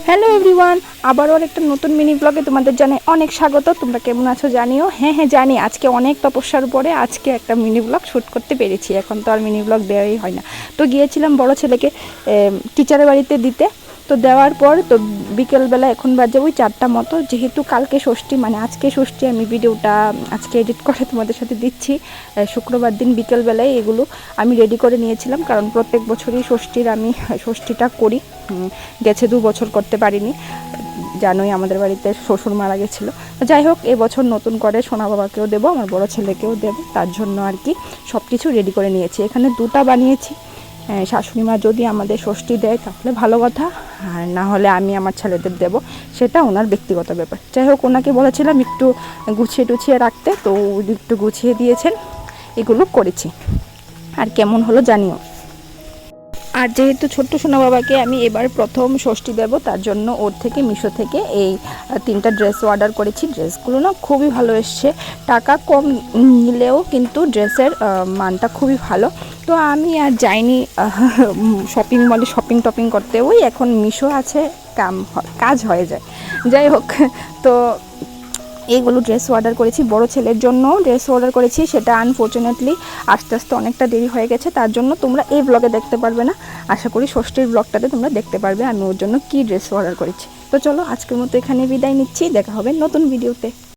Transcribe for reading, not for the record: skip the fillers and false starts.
Hello everyone, আবারও একটা নতুন মিনি ব্লগে তোমাদের জানাই অনেক স্বাগত। তোমরা কেমন আছো জানিও। হ্যাঁ জানি, আজকে অনেক তপস্যার পরে আজকে একটা মিনি ব্লগ শ্যুট করতে পেরেছি। এখন তো আর মিনি ব্লগ দেওয়াই হয় না। তো গিয়েছিলাম বড় ছেলেকে টিচারের বাড়িতে দিতে। তো দেওয়ার পর তো বিকেলবেলা এখন বাজে ওই 4টা মতো। যেহেতু কালকে ষষ্ঠী, মানে আজকে ষষ্ঠী, আমি ভিডিওটা আজকে এডিট করে তোমাদের সাথে দিচ্ছি। শুক্রবার দিন বিকেলবেলায় এগুলো আমি রেডি করে নিয়েছিলাম, কারণ প্রত্যেক বছরই আমি ষষ্ঠীটা করি। গেছে 2 বছর করতে পারিনি, জানোই আমাদের বাড়িতে শ্বশুর মারা গেছিলো। যাই হোক, এবছর নতুন করে সোনা বাবাকেও দেবো, আমার বড় ছেলেকেও দেবো, তার জন্য আর কি সব কিছু রেডি করে নিয়েছি। এখানে 2টা বানিয়েছি। শাশুড়ি মা যদি আমাদের ষষ্ঠী দেয় তাহলে ভালো কথা, আর না হলে আমি আমার ছেলেদের দেব, সেটা ওনার ব্যক্তিগত ব্যাপার। যাই হোক, ওনাকে বলেছিলাম একটু গুছিয়ে টুছিয়ে রাখতে, তো একটু গুছিয়ে দিয়েছেন। এগুলো করেছি, আর কেমন হলো জানিও। আর যেহেতু ছোট্ট সোনা বাবাকে আমি এবার প্রথম ষষ্ঠী দেব, তার জন্য ওর থেকে মিশো থেকে এই 3টা ড্রেস অর্ডার করেছি। ড্রেসগুলো না খুবই ভালো এসছে, টাকা কম নিলেও কিন্তু ড্রেসের মানটা খুবই ভালো। তো আমি আর যাইনি শপিং মলে শপিং টপিং করতে, ওই এখন মিশো আছে, কাজ হয়ে যায়। যাই হোক, তো এইগুলো ড্রেস অর্ডার করেছি। বড় ছেলের জন্য ড্রেস অর্ডার করেছি, সেটা আনফর্চুনেটলি আস্তে আস্তে অনেকটা দেরি হয়ে গেছে, তার জন্য তোমরা এই ব্লগে দেখতে পারবে না। আশা করি ষষ্ঠীর ব্লগটাতে তোমরা দেখতে পারবে আমি ওর জন্য কী ড্রেস অর্ডার করেছি। তো চলো, আজকের মতো এখানে বিদায় নিচ্ছি, দেখা হবে নতুন ভিডিওতে।